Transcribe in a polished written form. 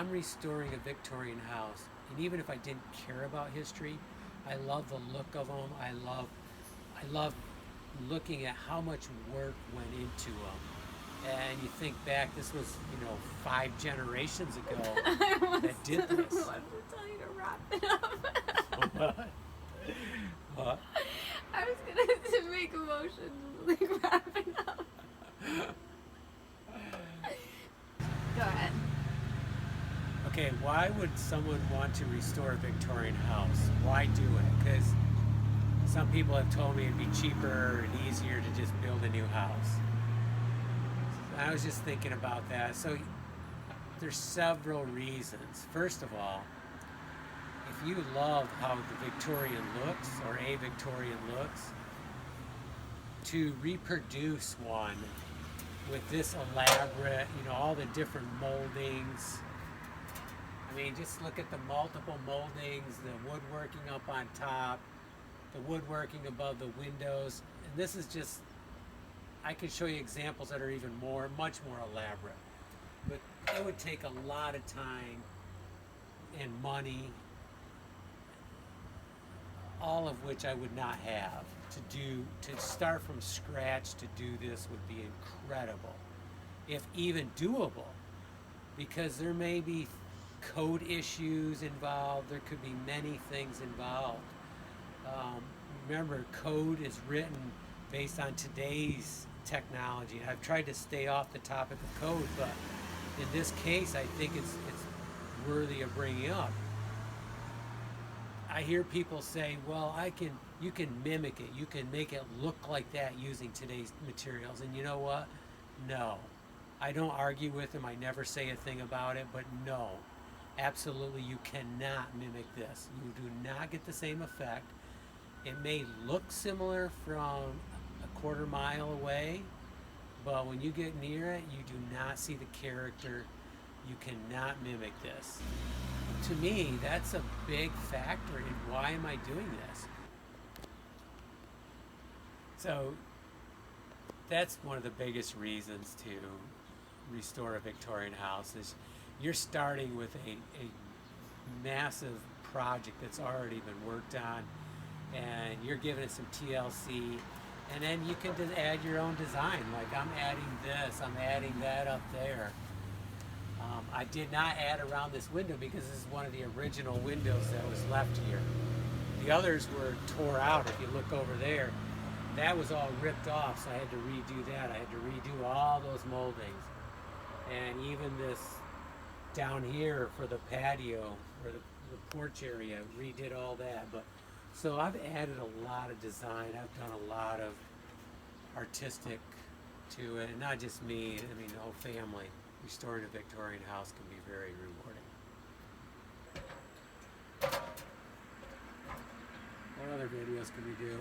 I'm restoring a Victorian house, and even if I didn't care about history, I love the look of them. I love looking at how much work went into them. And you think back, this was, 5 generations ago that did this. I wanted to tell you to wrap it up. What? What? I was gonna to make a motion like wrap it up. Go ahead. Okay, why would someone want to restore a Victorian house? Why do it? Because some people have told me it'd be cheaper and easier to just build a new house. I was just thinking about that. So there's several reasons. First of all, if you love how the Victorian looks, or a Victorian looks, to reproduce one with this elaborate, all the different moldings. I mean, just look at the multiple moldings, the woodworking up on top, the woodworking above the windows. And this is just, I could show you examples that are even much more elaborate. But it would take a lot of time and money, all of which I would not have to start from scratch. To do this would be incredible, if even doable, because there may be code issues involved. There could be many things involved. Remember, code is written based on today's technology. I've tried to stay off the topic of code, but in this case, I think it's worthy of bringing up. I hear people say, well, you can mimic it. You can make it look like that using today's materials. And you know what? No. I don't argue with them. I never say a thing about it, but no. Absolutely, you cannot mimic this. You do not get the same effect. It may look similar from a quarter mile away, but when you get near it, you do not see the character. You cannot mimic this. To me, that's a big factor in why am I doing this. So that's one of the biggest reasons to restore a Victorian house is you're starting with a massive project that's already been worked on, and you're giving it some TLC, and then you can just add your own design. Like, I'm adding this, I'm adding that up there. I did not add around this window because this is one of the original windows that was left here. The others were tore out. If you look over there, that was all ripped off, so I had to redo that. I had to redo all those moldings. And even this down here for the patio, or the porch area, redid all that. But so I've added a lot of design. I've done a lot of artistic to it, and not just me, I mean the whole family. Restoring a Victorian house can be very rewarding. What other videos can we do?